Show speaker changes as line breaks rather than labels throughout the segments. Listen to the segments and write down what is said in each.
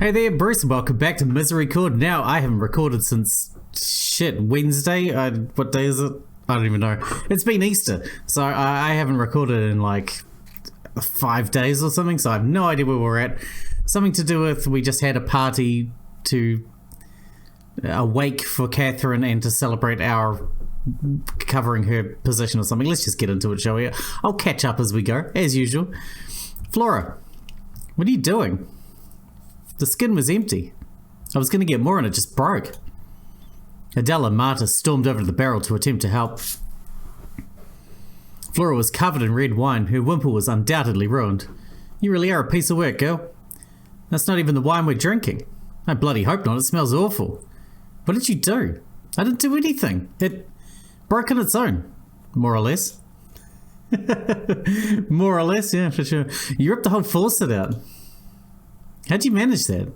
Hey there, Bruce, and welcome back to Misericorde. Now, I haven't recorded since, Wednesday? What day is it? I don't even know. It's been Easter, so I haven't recorded in like 5 days or something, so I have no idea where we're at. Something to do with, we just had a party to, a wake for Catherine and to celebrate our covering her position or something. Let's just get into it, shall we? I'll catch up as we go, as usual. Flora, what are you doing? The skin was empty. I was going to get more and it just broke. Adele and Marta stormed over to the barrel to attempt to help. Flora was covered in red wine. Her wimple was undoubtedly ruined. You really are a piece of work, girl. That's not even the wine we're drinking. I bloody hope not. It smells awful. What did you do? I didn't do anything. It broke on its own. More or less. More or less, yeah, for sure. You ripped the whole faucet out. How'd you manage that?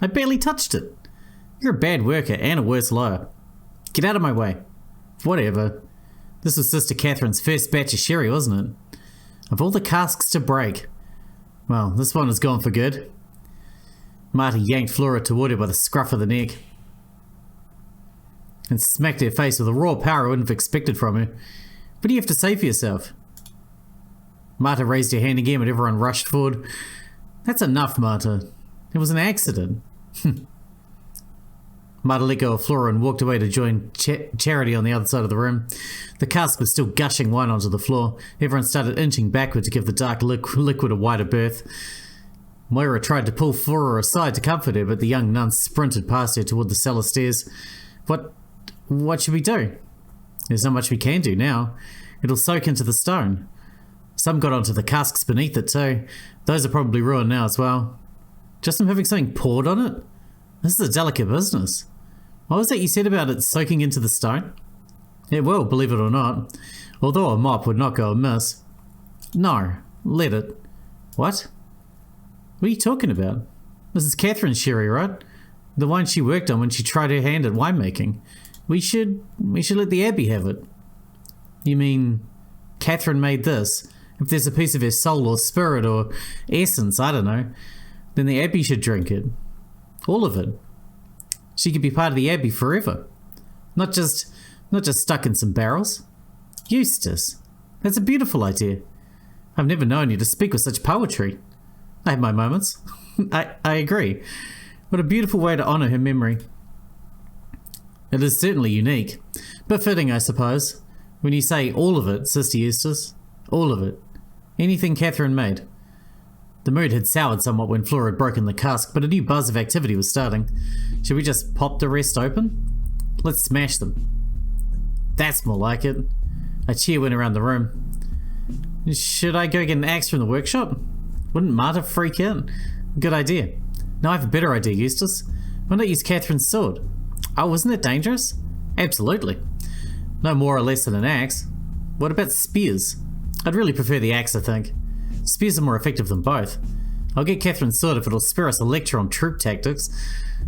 I barely touched it. You're a bad worker and a worse liar. Get out of my way. Whatever. This was Sister Catherine's first batch of sherry, wasn't it? Of all the casks to break. Well, this one is gone for good. Marta yanked Flora toward her by the scruff of the neck and smacked her face with a raw power I wouldn't have expected from her. What do you have to say for yourself? Marta raised her hand again, but everyone rushed forward. That's enough, Marta. It was an accident. Marta let go of Flora and walked away to join Charity on the other side of the room. The cask was still gushing wine onto the floor. Everyone started inching backward to give the dark liquid a wider berth. Moira tried to pull Flora aside to comfort her, but the young nun sprinted past her toward the cellar stairs. What should we do? There's not much we can do now. It'll soak into the stone. Some got onto the casks beneath it too. Those are probably ruined now as well. Just from having something poured on it? This is a delicate business. What was that you said about it soaking into the stone? It will, believe it or not. Although a mop would not go amiss. No, let it. What? What are you talking about? This is Catherine's sherry, right? The wine she worked on when she tried her hand at winemaking. We should let the Abbey have it. You mean Catherine made this? If there's a piece of her soul or spirit or essence, I don't know, then the Abbey should drink it. All of it. She could be part of the Abbey forever. Not just stuck in some barrels. Eustace, that's a beautiful idea. I've never known you to speak with such poetry. I have my moments. I agree. What a beautiful way to honour her memory. It is certainly unique, but fitting, I suppose. When you say all of it, Sister Eustace, all of it. Anything Catherine made. The mood had soured somewhat when Flora had broken the cask, but a new buzz of activity was starting. Should we just pop the rest open? Let's smash them. That's more like it. A cheer went around the room. Should I go get an axe from the workshop? Wouldn't Marta freak out? Good idea. No, I have a better idea, Eustace. Why not use Catherine's sword? Oh, wasn't it dangerous? Absolutely. No more or less than an axe. What about spears? I'd really prefer the axe, I think. Spears are more effective than both. I'll get Catherine's sword if it'll spare us a lecture on troop tactics.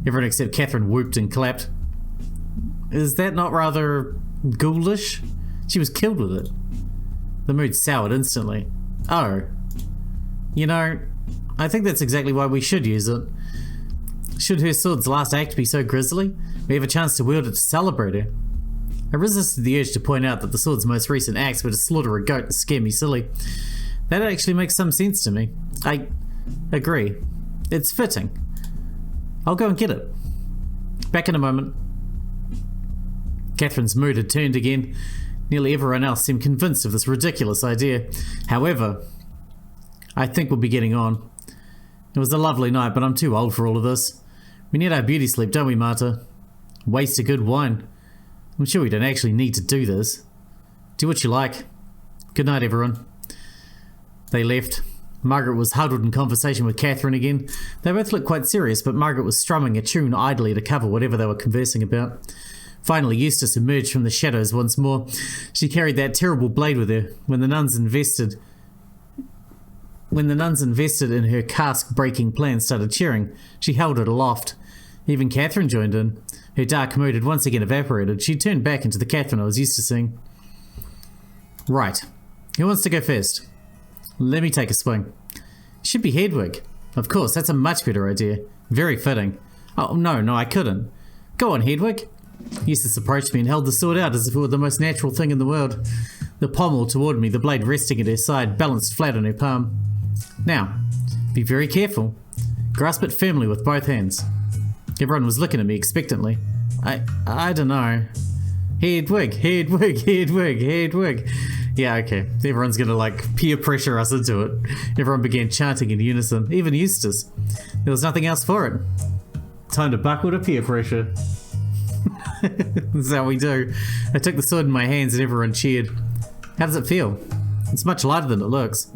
Everyone except Catherine whooped and clapped. Is that not rather ghoulish? She was killed with it. The mood soured instantly. Oh. You know, I think that's exactly why we should use it. Should her sword's last act be so grisly, we have a chance to wield it to celebrate her. I resisted the urge to point out that the sword's most recent acts were to slaughter a goat and scare me silly. That actually makes some sense to me. I agree. It's fitting. I'll go and get it. Back in a moment. Catherine's mood had turned again. Nearly everyone else seemed convinced of this ridiculous idea. However, I think we'll be getting on. It was a lovely night, but I'm too old for all of this. We need our beauty sleep, don't we, Marta? Waste a good wine. I'm sure we don't actually need to do this. Do what you like. Good night, everyone. They left. Margaret was huddled in conversation with Catherine again. They both looked quite serious, but Margaret was strumming a tune idly to cover whatever they were conversing about. Finally, Eustace emerged from the shadows once more. She carried that terrible blade with her. When the nuns invested in her cask-breaking plan started cheering, she held it aloft. Even Catherine joined in. Her dark mood had once again evaporated. She turned back into the Catherine I was used to seeing. Right. Who wants to go first? Let me take a swing. Should be Hedwig. Of course, that's a much better idea. Very fitting. Oh, no, I couldn't. Go on, Hedwig. Eustace approached me and held the sword out as if it were the most natural thing in the world. The pommel toward me, the blade resting at her side, balanced flat on her palm. Now, be very careful. Grasp it firmly with both hands. Everyone was looking at me expectantly. I don't know. Hedwig. Yeah, okay. Everyone's gonna like peer pressure us into it. Everyone began chanting in unison, even Eustace. There was nothing else for it. Time to buckle to peer pressure. That's how we do. I took the sword in my hands and everyone cheered. How does it feel? It's much lighter than it looks.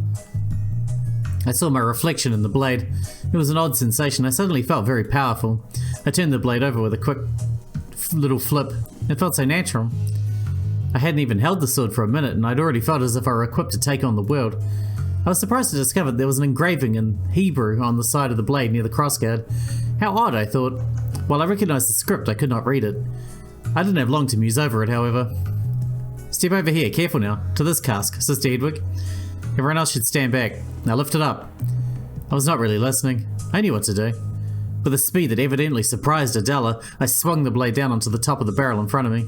I saw my reflection in the blade. It was an odd sensation. I suddenly felt very powerful. I turned the blade over with a quick little flip. It felt so natural. I hadn't even held the sword for a minute and I'd already felt as if I were equipped to take on the world. I was surprised to discover there was an engraving in Hebrew on the side of the blade near the crossguard. How odd, I thought. While I recognised the script, I could not read it. I didn't have long to muse over it, however. Step over here, careful now, to this cask, Sister Hedwig. Everyone else should stand back. Now lift it up. I was not really listening. I knew what to do. With a speed that evidently surprised Adela, I swung the blade down onto the top of the barrel in front of me.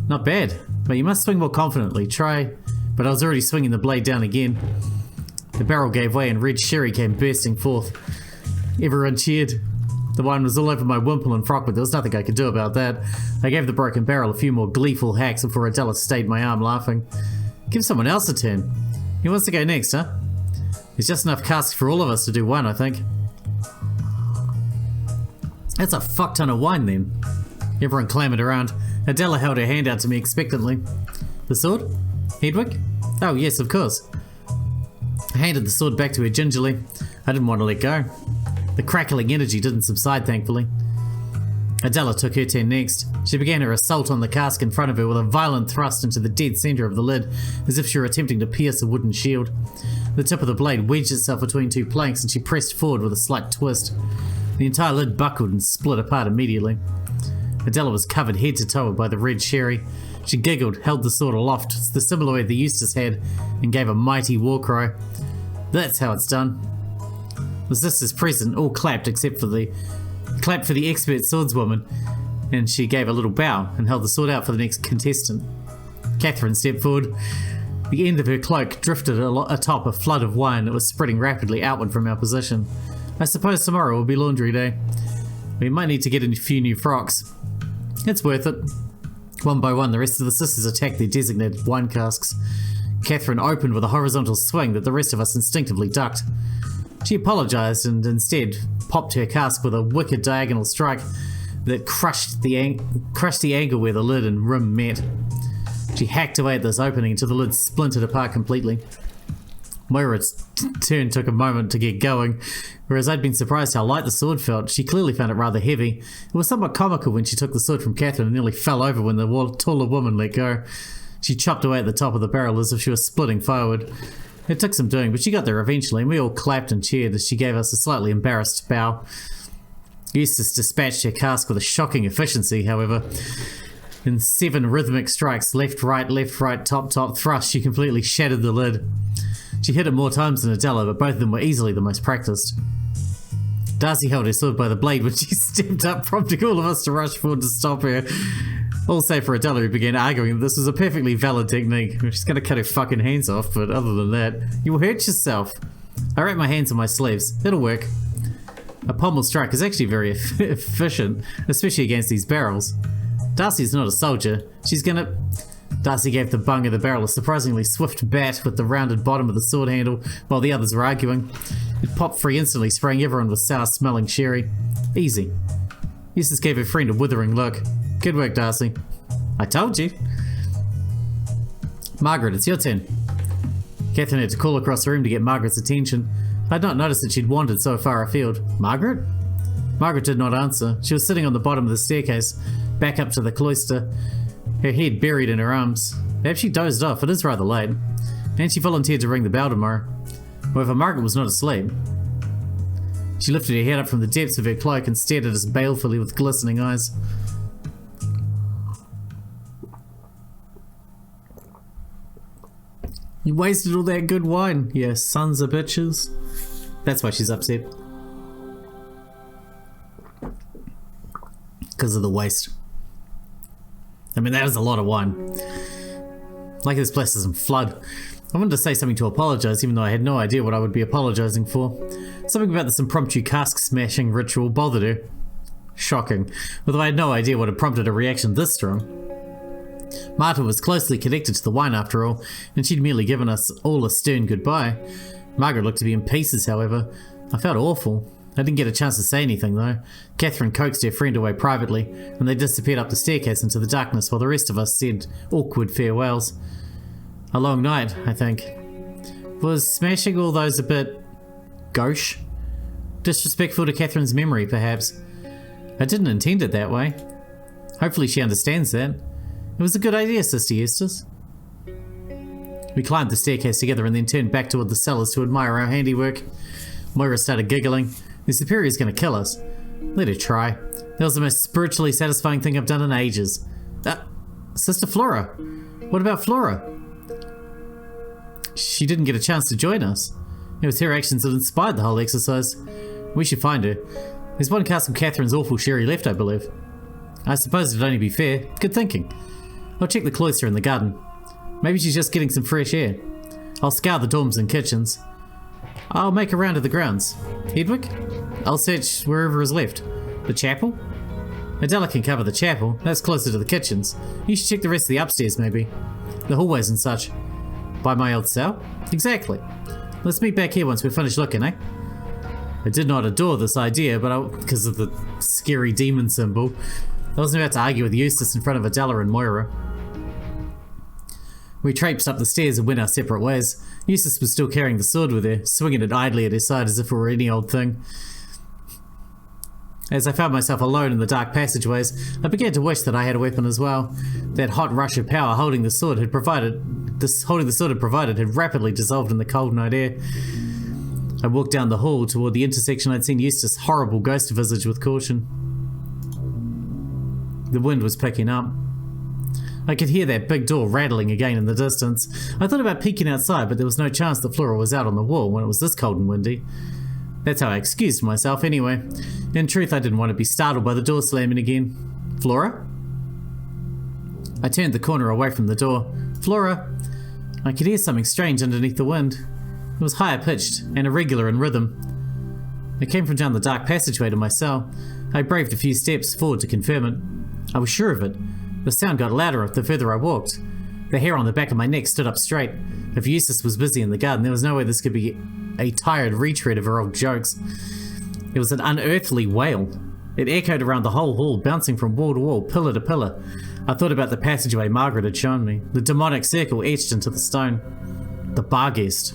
Not bad, but you must swing more confidently. Try. But I was already swinging the blade down again. The barrel gave way and red sherry came bursting forth. Everyone cheered. The wine was all over my wimple and frock, but there was nothing I could do about that. I gave the broken barrel a few more gleeful hacks before Adela stayed my arm, laughing. Give someone else a turn. Who wants to go next, huh? There's just enough casks for all of us to do one, I think. That's a fuck ton of wine, then. Everyone clamoured around. Adela held her hand out to me expectantly. The sword? Hedwig? Oh, yes, of course. I handed the sword back to her gingerly. I didn't want to let go. The crackling energy didn't subside, thankfully. Adela took her turn next. She began her assault on the cask in front of her with a violent thrust into the dead centre of the lid, as if she were attempting to pierce a wooden shield. The tip of the blade wedged itself between two planks and she pressed forward with a slight twist. The entire lid buckled and split apart immediately. Adela was covered head to toe by the red sherry. She giggled, held the sword aloft, the similar way the Eustace had, and gave a mighty war cry. That's how it's done. The sisters present all clapped except for the expert swordswoman, and she gave a little bow and held the sword out for the next contestant. Catherine stepped forward. The end of her cloak drifted atop a flood of wine that was spreading rapidly outward from our position. I suppose tomorrow will be laundry day. We might need to get a few new frocks. It's worth it. One by one, the rest of the sisters attacked their designated wine casks. Catherine opened with a horizontal swing that the rest of us instinctively ducked. She apologised and instead popped her cask with a wicked diagonal strike that crushed the angle where the lid and rim met. She hacked away at this opening until the lid splintered apart completely. Moira's turn took a moment to get going. Whereas I'd been surprised how light the sword felt, she clearly found it rather heavy. It was somewhat comical when she took the sword from Catherine and nearly fell over when the taller woman let go. She chopped away at the top of the barrel as if she was splitting firewood. It took some doing, but she got there eventually, and we all clapped and cheered as she gave us a slightly embarrassed bow. Eustace dispatched her cask with a shocking efficiency, however. In 7 rhythmic strikes, left, right, top, thrust, she completely shattered the lid. She hit it more times than Adela, but both of them were easily the most practiced. Darcy held her sword by the blade when she stepped up, prompting all of us to rush forward to stop her. All save for Adela, who began arguing that this was a perfectly valid technique. She's going to cut her fucking hands off, but other than that, you'll hurt yourself. I wrap my hands on my sleeves. It'll work. A pommel strike is actually very efficient, especially against these barrels. Darcy's not a soldier. She's gonna... Darcy gave the bung of the barrel a surprisingly swift bat with the rounded bottom of the sword handle while the others were arguing. It popped free instantly, spraying everyone with sour-smelling sherry. Easy. Eustace gave her friend a withering look. Good work, Darcy. I told you. Margaret, it's your turn. Catherine had to call across the room to get Margaret's attention. I had not noticed that she'd wandered so far afield. Margaret? Margaret did not answer. She was sitting on the bottom of the staircase, back up to the cloister, her head buried in her arms. Perhaps she dozed off. It is rather late. And she volunteered to ring the bell tomorrow. However, Margaret was not asleep. She lifted her head up from the depths of her cloak and stared at us balefully with glistening eyes. You wasted all that good wine, you sons of bitches. That's why she's upset. because of the waste. I mean, that was a lot of wine. Like this place doesn't flood. I wanted to say something to apologise, even though I had no idea what I would be apologising for. Something about this impromptu cask smashing ritual bothered her. Shocking, although I had no idea what had prompted a reaction this strong. Marta was closely connected to the wine after all, and she'd merely given us all a stern goodbye. Margaret looked to be in pieces, however. I felt awful. I didn't get a chance to say anything, though. Catherine coaxed her friend away privately, and they disappeared up the staircase into the darkness while the rest of us said awkward farewells. A long night, I think. Was smashing all those a bit gauche? Disrespectful to Catherine's memory, perhaps. I didn't intend it that way. Hopefully she understands that. It was a good idea, Sister Eustace. We climbed the staircase together and then turned back toward the cellars to admire our handiwork. Moira started giggling. The Superior's gonna kill us. Let her try. That was the most spiritually satisfying thing I've done in ages. Sister Flora. What about Flora? She didn't get a chance to join us. It was her actions that inspired the whole exercise. We should find her. There's one cask of Catherine's awful sherry left, I believe. I suppose it'd only be fair. Good thinking. I'll check the cloister in the garden. Maybe she's just getting some fresh air. I'll scour the dorms and kitchens. I'll make a round of the grounds. Hedwig? I'll search wherever is left. The chapel? Adela can cover the chapel. That's closer to the kitchens. You should check the rest of the upstairs, maybe. The hallways and such. By my old cell? Exactly. Let's meet back here once we're finished looking, eh? I did not adore this idea, but because of the scary demon symbol. I wasn't about to argue with Eustace in front of Adela and Moira. We traipsed up the stairs and went our separate ways. Eustace was still carrying the sword with her, swinging it idly at her side as if it were any old thing. As I found myself alone in the dark passageways, I began to wish that I had a weapon as well. That hot rush of power holding the sword had provided had rapidly dissolved in the cold night air. I walked down the hall toward the intersection I'd seen Eustace's horrible ghost visage with caution. The wind was picking up. I could hear that big door rattling again in the distance. I thought about peeking outside, but there was no chance that Flora was out on the wall when it was this cold and windy. That's how I excused myself anyway. In truth, I didn't want to be startled by the door slamming again. Flora? I turned the corner away from the door. Flora? I could hear something strange underneath the wind. It was higher pitched and irregular in rhythm. It came from down the dark passageway to my cell. I braved a few steps forward to confirm it. I was sure of it. The sound got louder the further I walked. The hair on the back of my neck stood up straight. If Eustace was busy in the garden, there was no way this could be a tired retread of her old jokes. It was an unearthly wail. It echoed around the whole hall, bouncing from wall to wall, pillar to pillar. I thought about the passageway Margaret had shown me, the demonic circle etched into the stone. The bar guest.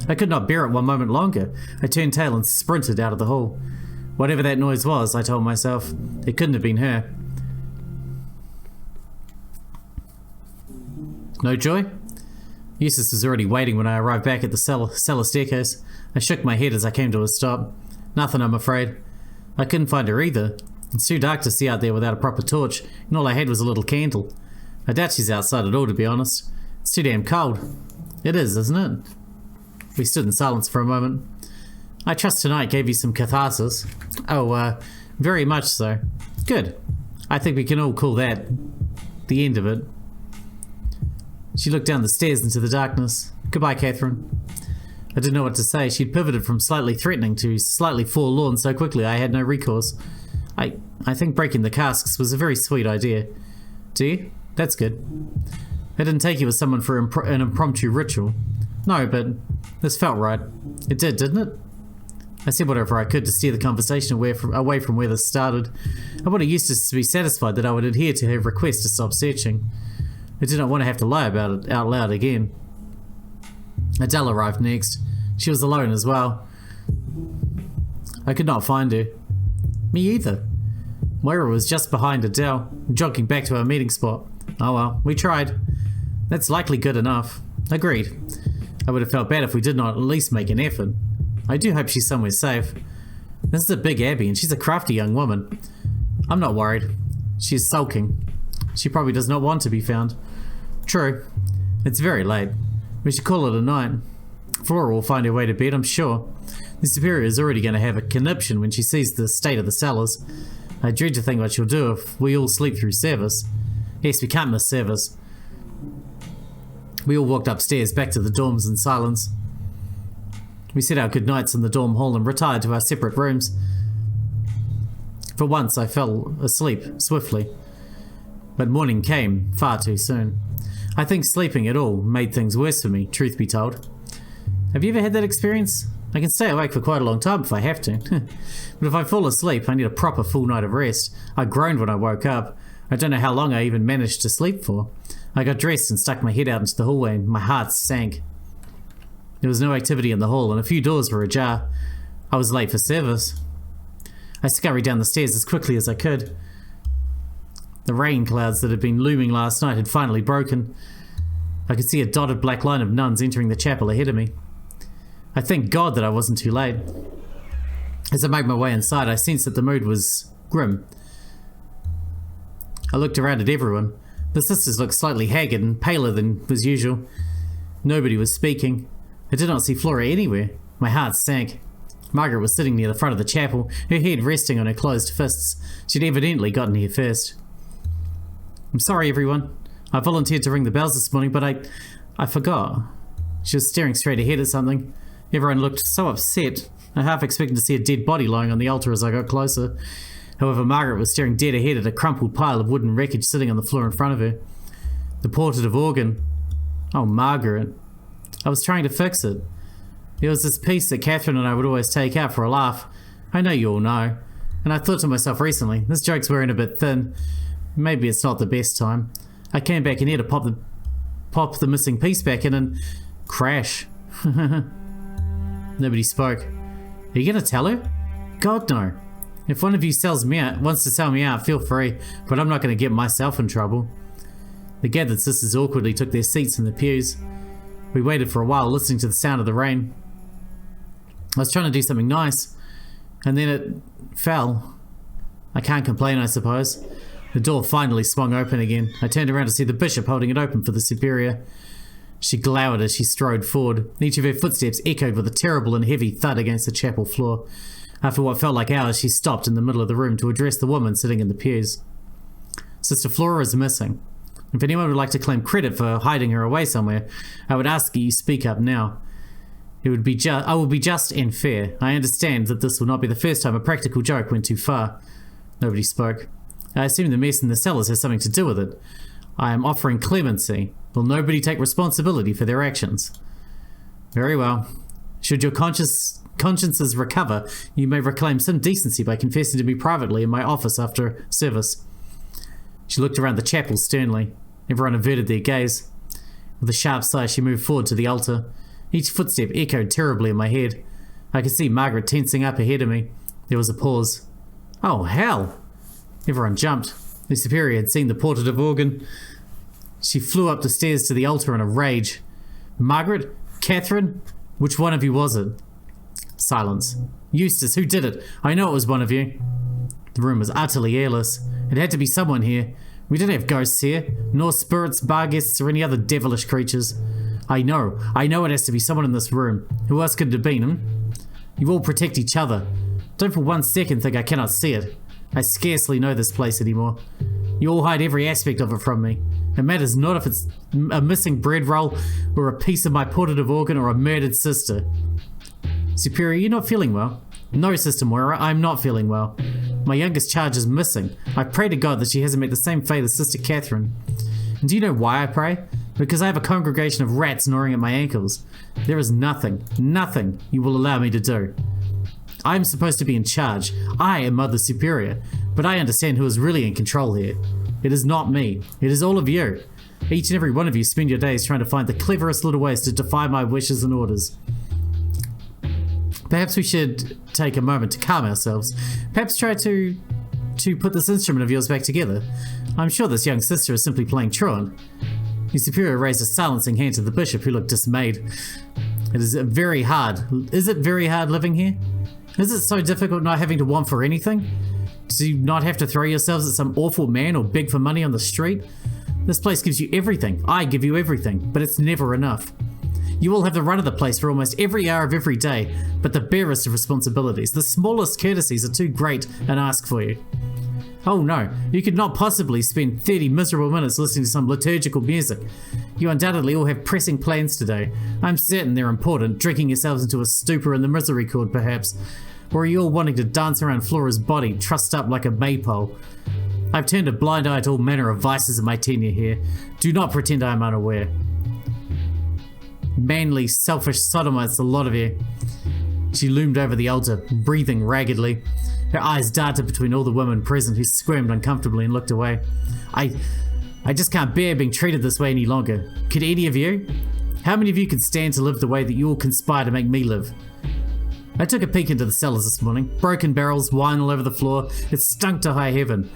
I could not bear it one moment longer. I turned tail and sprinted out of the hall. Whatever that noise was, I told myself, it couldn't have been her. No joy? Eustace was already waiting when I arrived back at the cellar staircase. I shook my head as I came to a stop. Nothing, I'm afraid. I couldn't find her either. It's too dark to see out there without a proper torch, and all I had was a little candle. I doubt she's outside at all, to be honest. It's too damn cold. It is, isn't it? We stood in silence for a moment. I trust tonight gave you some catharsis. Oh, very much so. Good. I think we can all call that the end of it. She looked down the stairs into the darkness. Goodbye, Catherine. I didn't know what to say. She'd pivoted from slightly threatening to slightly forlorn so quickly I had no recourse. I think breaking the casks was a very sweet idea. Do you? That's good. I didn't take you as someone for an impromptu ritual. No, but this felt right. It did, didn't it? I said whatever I could to steer the conversation away from where this started. I wanted Eustace to be satisfied that I would adhere to her request to stop searching. I did not want to have to lie about it out loud again. Adele arrived next. She was alone as well. I could not find her. Me either. Moira was just behind Adele, jogging back to our meeting spot. Oh well, we tried. That's likely good enough. Agreed. I would have felt bad if we did not at least make an effort. I do hope she's somewhere safe. This is a big abbey and she's a crafty young woman. I'm not worried. She is sulking. She probably does not want to be found. True. It's very late. We should call it a night. Flora will find her way to bed, I'm sure. The Superior is already going to have a conniption when she sees the state of the cellars. I dread to think what she'll do if we all sleep through service. Yes, we can't miss service. We all walked upstairs back to the dorms in silence. We said our goodnights in the dorm hall and retired to our separate rooms. For once I fell asleep swiftly, but morning came far too soon. I think sleeping at all made things worse for me, truth be told. Have you ever had that experience? I can stay awake for quite a long time if I have to. But if I fall asleep, I need a proper full night of rest. I groaned when I woke up. I don't know how long I even managed to sleep for. I got dressed and stuck my head out into the hallway and my heart sank. There was no activity in the hall and a few doors were ajar. I was late for service. I scurried down the stairs as quickly as I could. The rain clouds that had been looming last night had finally broken. I could see a dotted black line of nuns entering the chapel ahead of me. I thank God that I wasn't too late. As I made my way inside, I sensed that the mood was grim. I looked around at everyone. The sisters looked slightly haggard and paler than was usual. Nobody was speaking. I did not see Flora anywhere. My heart sank. Margaret was sitting near the front of the chapel, her head resting on her closed fists. She'd evidently gotten here first. I'm sorry, everyone. I volunteered to ring the bells this morning, but I forgot. She was staring straight ahead at something. Everyone looked so upset. I half expected to see a dead body lying on the altar as I got closer. However, Margaret was staring dead ahead at a crumpled pile of wooden wreckage sitting on the floor in front of her. The portative organ. Oh, Margaret. I was trying to fix it. It was this piece that Catherine and I would always take out for a laugh. I know you all know. And I thought to myself recently, this joke's wearing a bit thin. Maybe it's not the best time. I came back in here to pop the missing piece back in and crash. Nobody spoke. Are you going to tell her? God, no. If one of you wants to sell me out, feel free, but I'm not going to get myself in trouble. The gathered sisters awkwardly took their seats in the pews. We waited for a while, listening to the sound of the rain. I was trying to do something nice, and then it fell. I can't complain, I suppose. The door finally swung open again. I turned around to see the bishop holding it open for the superior. She glowered as she strode forward. Each of her footsteps echoed with a terrible and heavy thud against the chapel floor. After what felt like hours, she stopped in the middle of the room to address the woman sitting in the pews. Sister Flora is missing. If anyone would like to claim credit for hiding her away somewhere, I would ask that you speak up now. I will be just and fair. I understand that this will not be the first time a practical joke went too far. Nobody spoke. I assume the mess in the cellars has something to do with it. I am offering clemency. Will nobody take responsibility for their actions? Very well. Should your consciences recover, you may reclaim some decency by confessing to me privately in my office after service. She looked around the chapel sternly. Everyone averted their gaze. With a sharp sigh, she moved forward to the altar. Each footstep echoed terribly in my head. I could see Margaret tensing up ahead of me. There was a pause. Oh, hell! Everyone jumped. The superior had seen the portative organ. She flew up the stairs to the altar in a rage. Margaret? Catherine? Which one of you was it? Silence. Eustace, who did it? I know it was one of you. The room was utterly airless. It had to be someone here. We didn't have ghosts here, nor spirits, bar guests, or any other devilish creatures. I know it has to be someone in this room. Who else could it have been, You all protect each other. Don't for 1 second think I cannot see it. I scarcely know this place anymore. You all hide every aspect of it from me. It matters not if it's a missing bread roll, or a piece of my portative organ, or a murdered sister. Superior, you're not feeling well. No, Sister Moira, I'm not feeling well. My youngest charge is missing. I pray to God that she hasn't met the same fate as Sister Catherine. And do you know why I pray? Because I have a congregation of rats gnawing at my ankles. There is nothing you will allow me to do. I am supposed to be in charge. I am Mother Superior, but I understand who is really in control here. It is not me. It is all of you. Each and every one of you spend your days trying to find the cleverest little ways to defy my wishes and orders. Perhaps we should take a moment to calm ourselves. Perhaps try to put this instrument of yours back together. I'm sure this young sister is simply playing truant. The superior raised a silencing hand to the bishop, who looked dismayed. Is it very hard living here? Is it so difficult not having to want for anything? Do you not have to throw yourselves at some awful man or beg for money on the street? This place gives you everything. I give you everything, but it's never enough. You all have the run of the place for almost every hour of every day, but the barest of responsibilities, the smallest courtesies are too great and ask for you. Oh no, you could not possibly spend 30 miserable minutes listening to some liturgical music. You undoubtedly all have pressing plans today. I'm certain they're important, drinking yourselves into a stupor in the Misericorde perhaps. Or are you all wanting to dance around Flora's body, trussed up like a maypole? I've turned a blind eye to all manner of vices in my tenure here. Do not pretend I am unaware. Manly, selfish sodomites, the lot of you. She loomed over the altar, breathing raggedly. Her eyes darted between all the women present, who squirmed uncomfortably and looked away. I just can't bear being treated this way any longer. Could any of you? How many of you could stand to live the way that you all conspire to make me live? I took a peek into the cellars this morning. Broken barrels, wine all over the floor. It stunk to high heaven.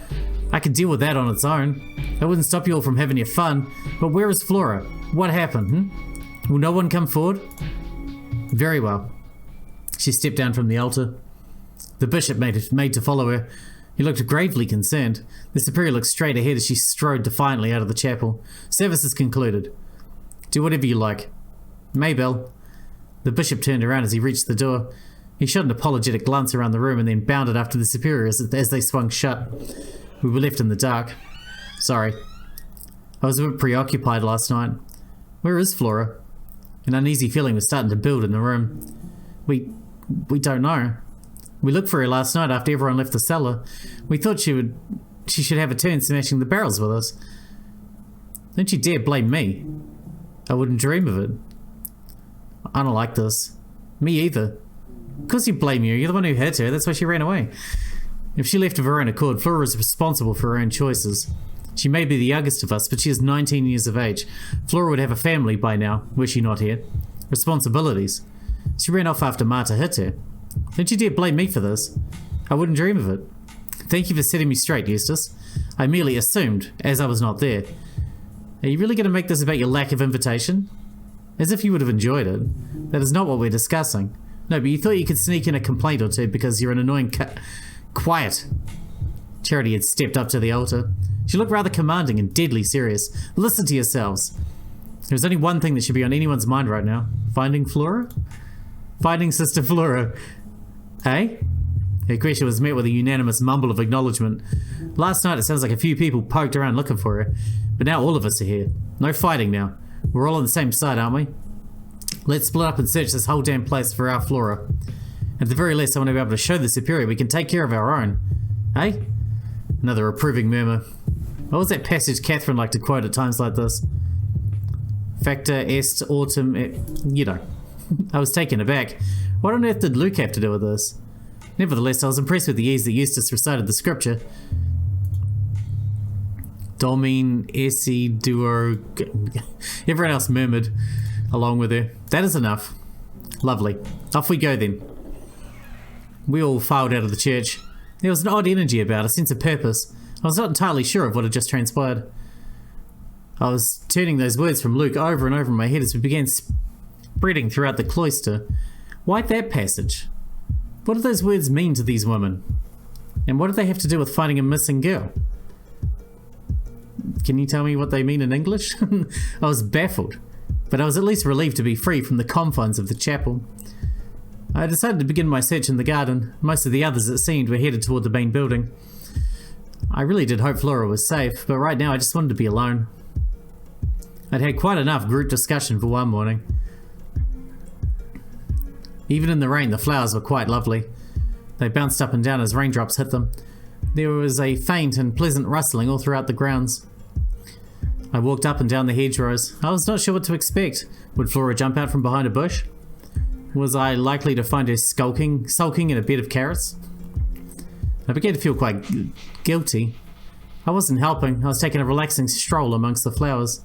I could deal with that on its own. That wouldn't stop you all from having your fun. But where is Flora? What happened, Will no one come forward? Very well. She stepped down from the altar. The bishop made to follow her. He looked gravely concerned. The superior looked straight ahead as she strode defiantly out of the chapel. Service is concluded. Do whatever you like. Maybell. The bishop turned around as he reached the door. He shot an apologetic glance around the room and then bounded after the superiors as they swung shut. We were left in the dark. Sorry. I was a bit preoccupied last night. Where is Flora? An uneasy feeling was starting to build in the room. We don't know. We looked for her last night after everyone left the cellar. We thought she should have a turn smashing the barrels with us. Don't you dare blame me. I wouldn't dream of it. I don't like this. Me either. Of course you blame you. You're the one who hurt her. That's why she ran away. If she left of her own accord, Flora is responsible for her own choices. She may be the youngest of us, but she is 19 years of age. Flora would have a family by now, were she not here. Responsibilities. She ran off after Marta hit her. Don't you dare blame me for this. I wouldn't dream of it. Thank you for setting me straight, Eustace. I merely assumed, as I was not there. Are you really going to make this about your lack of invitation? As if you would have enjoyed it. That is not what we're discussing. No, but you thought you could sneak in a complaint or two because you're an annoying Quiet. Charity had stepped up to the altar. She looked rather commanding and deadly serious. Listen to yourselves. There's only one thing that should be on anyone's mind right now. Finding Flora? Finding Sister Flora. Eh? Her question was met with a unanimous mumble of acknowledgement. Last night it sounds like a few people poked around looking for her, but now all of us are here. No fighting now. We're all on the same side, aren't we? Let's split up and search this whole damn place for our Flora. At the very least, I want to be able to show the superior we can take care of our own. Eh? Another approving murmur. What was that passage Catherine liked to quote at times like this? Facta est autem... You know. I was taken aback. What on earth did Luke have to do with this? Nevertheless, I was impressed with the ease that Eustace recited the scripture. Domin esse duo... Everyone else murmured along with her. That is enough. Lovely. Off we go then. We all filed out of the church. There was an odd energy about, a sense of purpose. I was not entirely sure of what had just transpired. I was turning those words from Luke over and over in my head as we began spreading throughout the cloister. Why that passage? What do those words mean to these women? And what do they have to do with finding a missing girl? Can you tell me what they mean in English? I was baffled, but I was at least relieved to be free from the confines of the chapel. I decided to begin my search in the garden. Most of the others, it seemed, were headed toward the main building. I really did hope Flora was safe, but right now I just wanted to be alone. I'd had quite enough group discussion for one morning. Even in the rain, the flowers were quite lovely. They bounced up and down as raindrops hit them. There was a faint and pleasant rustling all throughout the grounds. I walked up and down the hedgerows. I was not sure what to expect. Would Flora jump out from behind a bush? Was I likely to find her sulking in a bed of carrots? I began to feel quite guilty. I wasn't helping. I was taking a relaxing stroll amongst the flowers.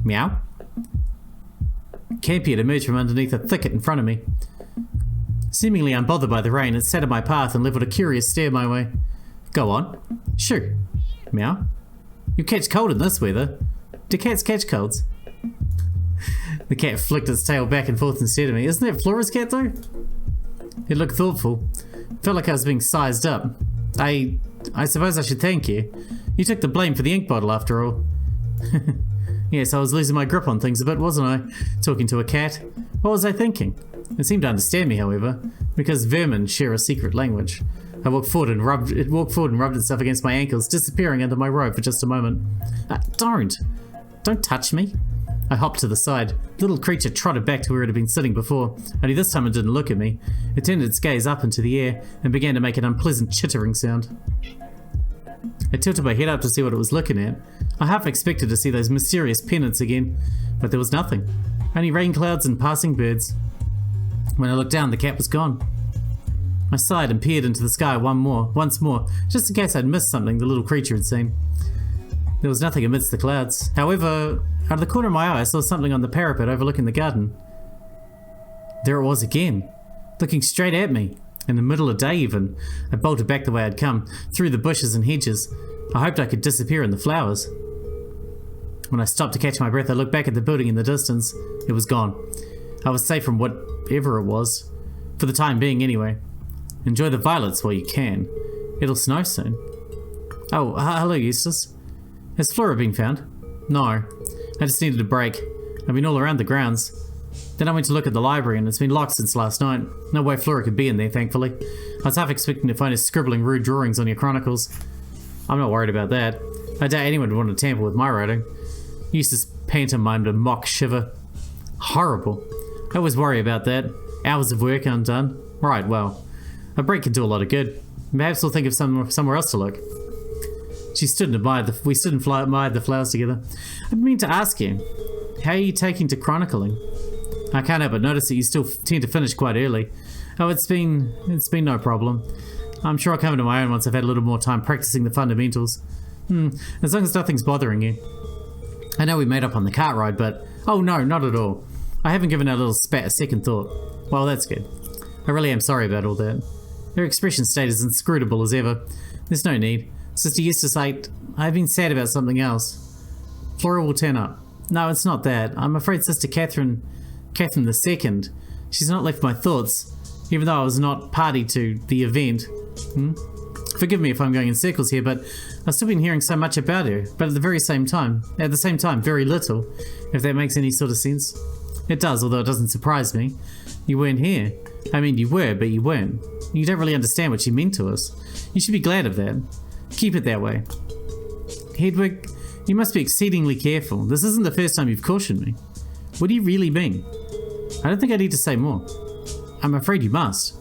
Meow? Campion emerged from underneath a thicket in front of me. Seemingly unbothered by the rain, it sat in my path and levelled a curious stare my way. Go on. Shoo. Meow. You catch cold in this weather. Do cats catch colds? The cat flicked its tail back and forth and stared at me. Isn't that Flora's cat though? It looked thoughtful. Felt like I was being sized up. I suppose I should thank you. You took the blame for the ink bottle after all. Yes, I was losing my grip on things a bit, wasn't I? Talking to a cat. What was I thinking? It seemed to understand me, however, because vermin share a secret language. I walked forward and rubbed itself against my ankles, disappearing under my robe for just a moment. Don't touch me. I hopped to the side. The little creature trotted back to where it had been sitting before, only this time it didn't look at me. It turned its gaze up into the air and began to make an unpleasant chittering sound. I tilted my head up to see what it was looking at. I half expected to see those mysterious pennants again, but there was nothing. Only rain clouds and passing birds. When I looked down, the cat was gone. I sighed and peered into the sky once more, just in case I'd missed something the little creature had seen. There was nothing amidst the clouds. However, out of the corner of my eye, I saw something on the parapet overlooking the garden. There it was again, looking straight at me, in the middle of day even. I bolted back the way I'd come, through the bushes and hedges. I hoped I could disappear in the flowers. When I stopped to catch my breath, I looked back at the building in the distance. It was gone. I was safe from whatever it was. For the time being, anyway. Enjoy the violets while you can. It'll snow soon. Oh, hello, Eustace. Has Flora been found? No. I just needed a break. I've been all around the grounds. Then I went to look at the library and it's been locked since last night. No way Flora could be in there, thankfully. I was half expecting to find her scribbling rude drawings on your chronicles. I'm not worried about that. I doubt anyone would want to tamper with my writing. Eustace pantomimed a mock shiver. Horrible. I always worry about that. Hours of work undone. Right, well, a break could do a lot of good. Perhaps we'll think of somewhere else to look. We stood and admired the flowers together. I mean to ask you, how are you taking to chronicling? I can't help but notice that you still tend to finish quite early. Oh, it's been no problem. I'm sure I'll come into my own once I've had a little more time practicing the fundamentals. As long as nothing's bothering you. I know we made up on the cart ride, but... Oh no, not at all. I haven't given our little spat a second thought. Well, that's good. I really am sorry about all that. Your expression stayed as inscrutable as ever. There's no need. Sister Eustace, I've been sad about something else. Flora will turn up. No, it's not that. I'm afraid Sister Catherine II, she's not left my thoughts, even though I was not party to the event. Forgive me if I'm going in circles here, but I've still been hearing so much about her, but at the same time, very little, if that makes any sort of sense. It does, although it doesn't surprise me. You weren't here. I mean, you were, but you weren't. You don't really understand what she meant to us. You should be glad of that. Keep it that way. Hedwig, you must be exceedingly careful. This isn't the first time you've cautioned me. What do you really mean? I don't think I need to say more. I'm afraid you must.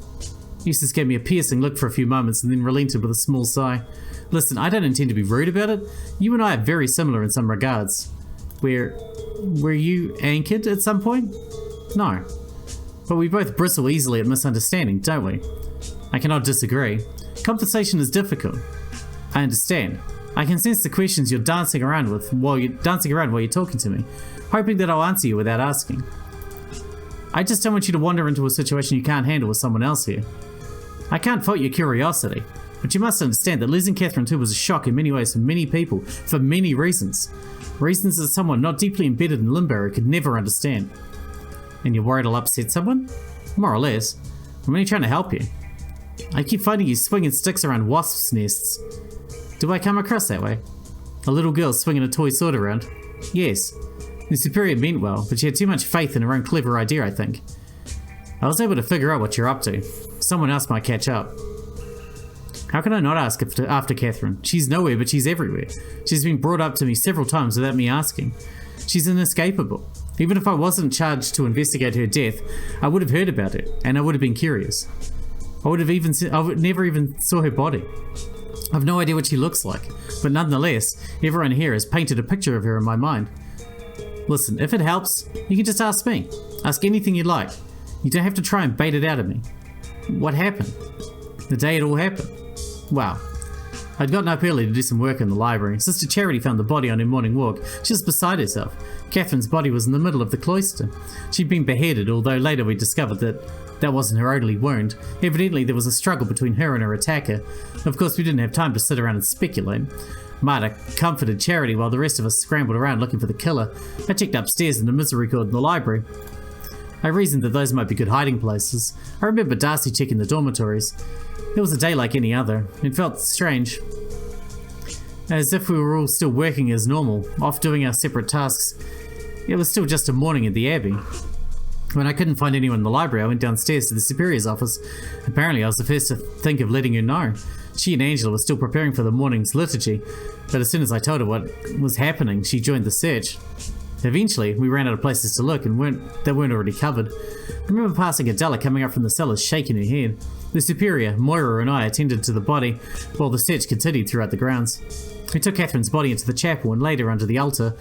Eustace gave me a piercing look for a few moments and then relented with a small sigh. Listen, I don't intend to be rude about it. You and I are very similar in some regards. Were you anchored at some point? No. But we both bristle easily at misunderstanding, don't we? I cannot disagree. Conversation is difficult. I understand. I can sense the questions you're dancing around while you're talking to me, hoping that I'll answer you without asking. I just don't want you to wander into a situation you can't handle with someone else here. I can't fault your curiosity, but you must understand that losing Catherine II was a shock in many ways for many people, for many reasons. Reasons that someone not deeply embedded in Limbo could never understand. And you're worried I'll upset someone? More or less. I'm only trying to help you. I keep finding you swinging sticks around wasps' nests. Do I come across that way? A little girl swinging a toy sword around? Yes. The Superior meant well, but she had too much faith in her own clever idea, I think. I was able to figure out what you're up to. Someone else might catch up. How can I not ask after Catherine? She's nowhere, but she's everywhere. She's been brought up to me several times without me asking. She's inescapable. Even if I wasn't charged to investigate her death, I would have heard about it, and I would have been curious. I would never even saw her body. I've no idea what she looks like, but nonetheless, everyone here has painted a picture of her in my mind. Listen, if it helps, you can just ask me. Ask anything you like. You don't have to try and bait it out of me. What happened? The day it all happened. Wow. I'd gotten up early to do some work in the library. Sister Charity found the body on her morning walk, just beside herself. Catherine's body was in the middle of the cloister. She'd been beheaded, although later we discovered that wasn't her only wound. Evidently there was a struggle between her and her attacker. Of course we didn't have time to sit around and speculate. Marta comforted Charity while the rest of us scrambled around looking for the killer. I checked upstairs in the Misericorde in the library. I reasoned that those might be good hiding places. I remember Darcy checking the dormitories. It was a day like any other. It felt strange. As if we were all still working as normal, off doing our separate tasks. It was still just a morning at the Abbey. When I couldn't find anyone in the library, I went downstairs to the Superior's office. Apparently, I was the first to think of letting her know. She and Angela were still preparing for the morning's liturgy, but as soon as I told her what was happening, she joined the search. Eventually, we ran out of places to look and they weren't already covered. I remember passing Adela coming up from the cellars, shaking her head. The Superior, Moira, and I attended to the body while the search continued throughout the grounds. We took Catherine's body into the chapel and laid her under the altar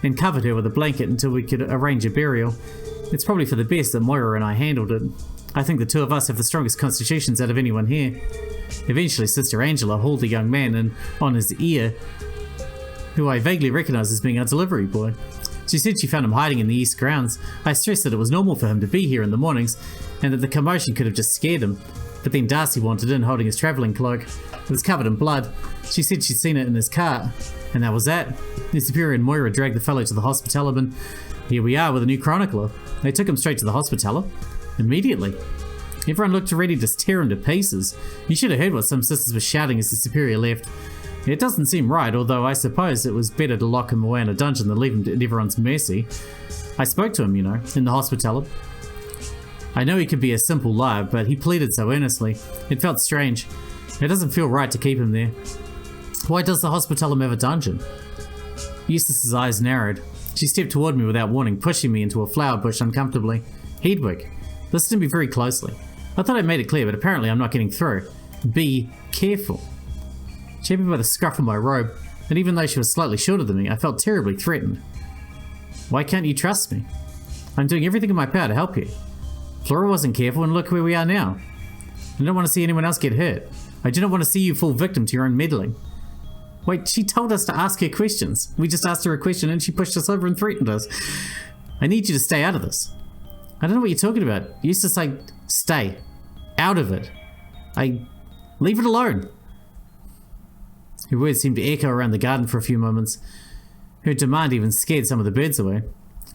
and covered her with a blanket until we could arrange a burial. It's probably for the best that Moira and I handled it. I think the two of us have the strongest constitutions out of anyone here. Eventually, Sister Angela hauled a young man in on his ear, who I vaguely recognised as being our delivery boy. She said she found him hiding in the east grounds. I stressed that it was normal for him to be here in the mornings, and that the commotion could have just scared him. But then Darcy wandered in holding his travelling cloak. It was covered in blood. She said she'd seen it in his car, and that was that. The Superior and Moira dragged the fellow to the hospitalum, and here we are with a new chronicler. They took him straight to the hospitalum. Immediately. Everyone looked ready to tear him to pieces. You should have heard what some sisters were shouting as the Superior left. It doesn't seem right, although I suppose it was better to lock him away in a dungeon than leave him at everyone's mercy. I spoke to him, you know, in the hospitalum. I know he could be a simple liar, but he pleaded so earnestly. It felt strange. It doesn't feel right to keep him there. Why does the hospitalum have a dungeon? Eustace's eyes narrowed. She stepped toward me without warning, pushing me into a flower bush uncomfortably. Hedwig, listen to me very closely. I thought I made it clear, but apparently I'm not getting through. Be careful. She had me by the scruff of my robe, and even though she was slightly shorter than me, I felt terribly threatened. Why can't you trust me? I'm doing everything in my power to help you. Flora wasn't careful, and look where we are now. I don't want to see anyone else get hurt. I do not want to see you fall victim to your own meddling. Wait, she told us to ask her questions. We just asked her a question and she pushed us over and threatened us. I need you to stay out of this. I don't know what you're talking about. You used to say, stay. Out of it. Leave it alone. Her words seemed to echo around the garden for a few moments. Her demand even scared some of the birds away.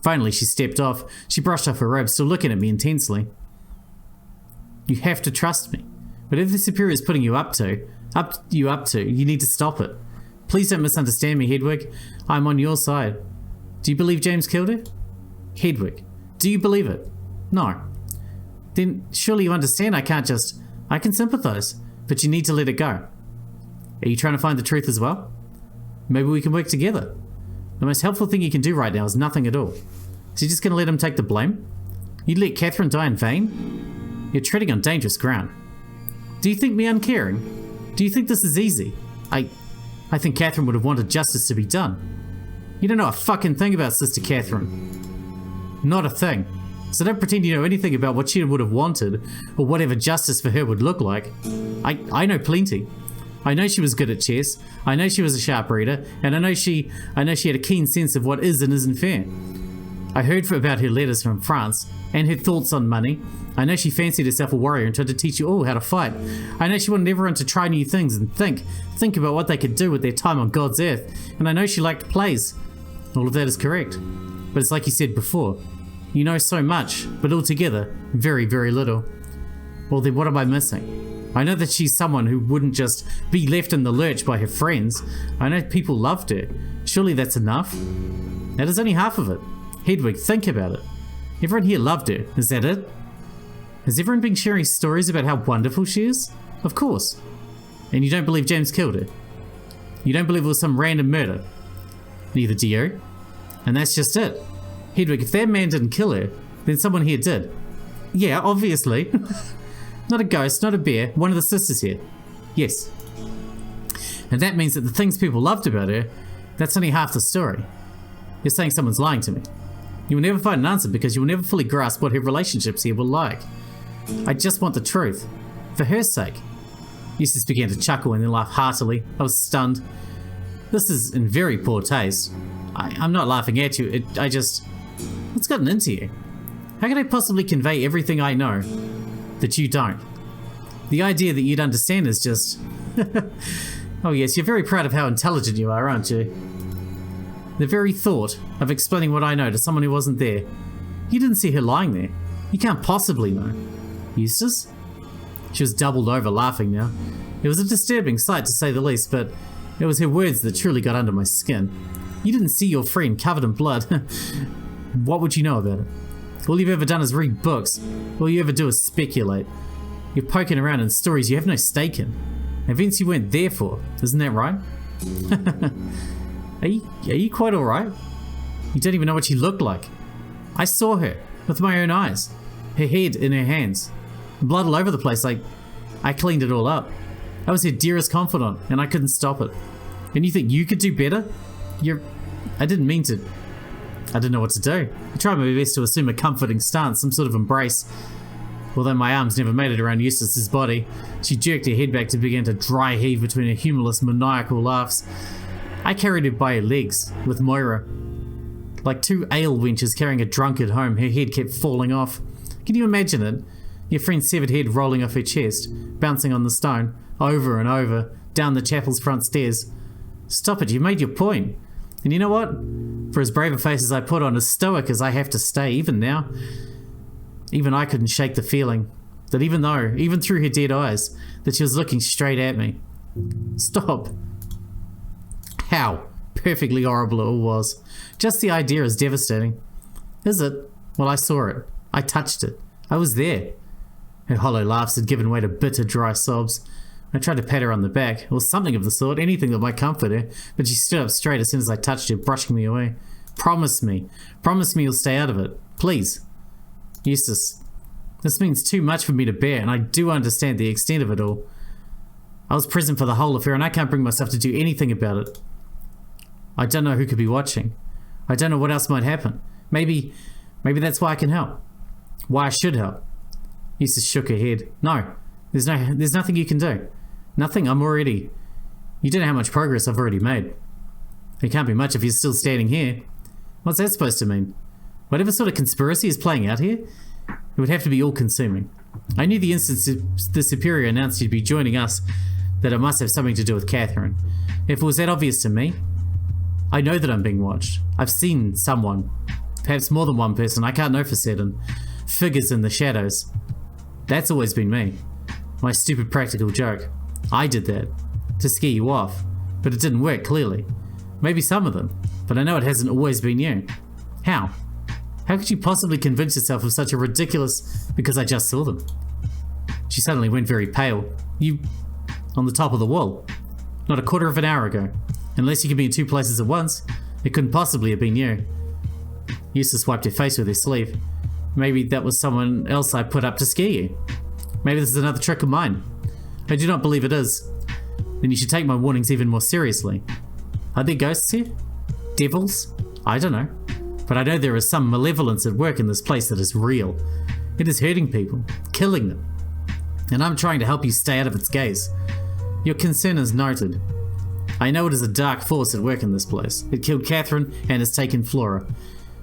Finally, she stepped off. She brushed off her robe, still looking at me intensely. You have to trust me. Whatever the Superior is putting you up to, you need to stop it. Please don't misunderstand me, Hedwig. I'm on your side. Do you believe James killed her? Hedwig, do you believe it? No. Then surely you understand I can sympathize, but you need to let it go. Are you trying to find the truth as well? Maybe we can work together. The most helpful thing you can do right now is nothing at all. So you're just going to let him take the blame? You'd let Catherine die in vain? You're treading on dangerous ground. Do you think me uncaring? Do you think this is easy? I think Catherine would have wanted justice to be done. You don't know a fucking thing about Sister Catherine. Not a thing. So don't pretend you know anything about what she would have wanted, or whatever justice for her would look like. I know plenty. I know she was good at chess, I know she was a sharp reader, and I know she had a keen sense of what is and isn't fair. I heard about her letters from France, and her thoughts on money. I know she fancied herself a warrior and tried to teach you all how to fight. I know she wanted everyone to try new things and think about what they could do with their time on God's earth, and I know she liked plays. All of that is correct. But it's like you said before, you know so much, but altogether, very, very little. Well then what am I missing? I know that she's someone who wouldn't just be left in the lurch by her friends. I know people loved her. Surely that's enough? That is only half of it. Hedwig, think about it. Everyone here loved her. Is that it? Has everyone been sharing stories about how wonderful she is? Of course. And you don't believe James killed her? You don't believe it was some random murder? Neither do you. And that's just it. Hedwig, if that man didn't kill her, then someone here did. Yeah, obviously. Not a ghost, not a bear, one of the sisters here. Yes. And that means that the things people loved about her, that's only half the story. You're saying someone's lying to me. You will never find an answer because you will never fully grasp what her relationships here were like. I just want the truth. For her sake. Eustace began to chuckle and then laugh heartily. I was stunned. This is in very poor taste. I'm not laughing at you, what's gotten into you? How can I possibly convey everything I know that you don't? The idea that you'd understand is just... Oh yes, you're very proud of how intelligent you are, aren't you? The very thought of explaining what I know to someone who wasn't there. You didn't see her lying there. You can't possibly know. Eustace? She was doubled over, laughing now. It was a disturbing sight to say the least, but it was her words that truly got under my skin. You didn't see your friend covered in blood. What would you know about it? All you've ever done is read books. All you ever do is speculate. You're poking around in stories you have no stake in. Events you weren't there for. Isn't that right? Are you quite alright? You don't even know what she looked like. I saw her with my own eyes. Her head in her hands. Blood all over the place. I cleaned it all up. I was her dearest confidant and I couldn't stop it. And you think you could do better? I didn't mean to. I didn't know what to do. I tried my best to assume a comforting stance, some sort of embrace. Although my arms never made it around Eustace's body, she jerked her head back and began to dry heave between her humorless, maniacal laughs. I carried her by her legs, with Moira. Like two ale wenches carrying a drunkard home, her head kept falling off. Can you imagine it? Your friend's severed head rolling off her chest, bouncing on the stone, over and over, down the chapel's front stairs. Stop it, you made your point. And you know what? For as brave a face as I put on, as stoic as I have to stay, even now, even I couldn't shake the feeling that even through her dead eyes, that she was looking straight at me. Stop. How perfectly horrible it all was. Just the idea is devastating. Is it? Well, I saw it. I touched it. I was there. Her hollow laughs had given way to bitter, dry sobs. I tried to pat her on the back, or something of the sort, anything that might comfort her, but she stood up straight as soon as I touched her, brushing me away. Promise me you'll stay out of it. Please. Eustace, this means too much for me to bear, and I do understand the extent of it all. I was present for the whole affair, and I can't bring myself to do anything about it. I don't know who could be watching. I don't know what else might happen. Maybe that's why I can help. Why I should help. Eustace shook her head. No, there's nothing you can do. Nothing. You don't know how much progress I've already made. It can't be much if you're still standing here. What's that supposed to mean? Whatever sort of conspiracy is playing out here, it would have to be all-consuming. I knew the instant the Superior announced you'd be joining us that it must have something to do with Catherine. If it was that obvious to me, I know that I'm being watched. I've seen someone, perhaps more than one person, I can't know for certain. Figures in the shadows. That's always been me. My stupid practical joke. I did that, to scare you off, but it didn't work, clearly. Maybe some of them, but I know it hasn't always been you. How? How could you possibly convince yourself of such a ridiculous... because I just saw them? She suddenly went very pale. You... on the top of the wall. Not a quarter of an hour ago. Unless you could be in two places at once, it couldn't possibly have been you. Eustace wiped her face with her sleeve. Maybe that was someone else I put up to scare you. Maybe this is another trick of mine. I do not believe it is. Then you should take my warnings even more seriously. Are there ghosts here? Devils? I don't know. But I know there is some malevolence at work in this place that is real. It is hurting people, killing them. And I'm trying to help you stay out of its gaze. Your concern is noted. I know it is a dark force at work in this place. It killed Catherine and has taken Flora.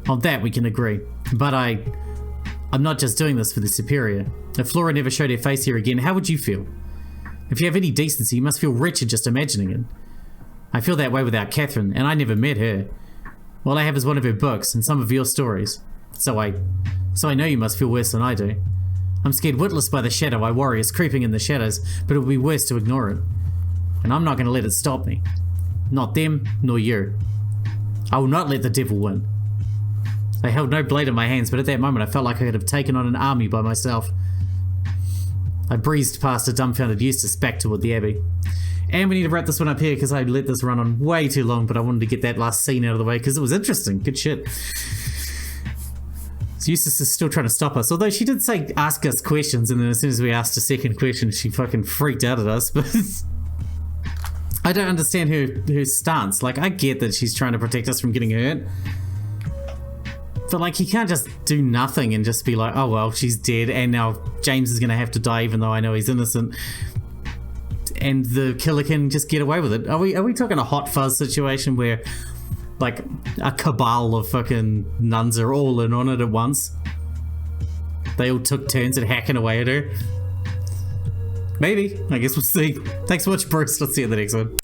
On that we can agree. But I'm not just doing this for the Superior. If Flora never showed her face here again, how would you feel? If you have any decency, you must feel wretched just imagining it. I feel that way without Catherine, and I never met her. All I have is one of her books and some of your stories. So I know you must feel worse than I do. I'm scared witless by the shadow I worry is creeping in the shadows, but it would be worse to ignore it. And I'm not going to let it stop me. Not them, nor you. I will not let the devil win. I held no blade in my hands, but at that moment I felt like I could have taken on an army by myself. I breezed past a dumbfounded Eustace back toward the Abbey. And we need to wrap this one up here because I let this run on way too long, but I wanted to get that last scene out of the way because it was interesting. Good shit. So Eustace is still trying to stop us, although she did say ask us questions, and then as soon as we asked a second question, she fucking freaked out at us. But I don't understand her stance. Like, I get that she's trying to protect us from getting hurt. But, like, you can't just do nothing and just be like, oh, well, she's dead, and now James is going to have to die even though I know he's innocent. And the killer can just get away with it. Are we talking a Hot Fuzz situation where, like, a cabal of fucking nuns are all in on it at once? They all took turns at hacking away at her? Maybe. I guess we'll see. Thanks so much, Bruce. Let's see you in the next one.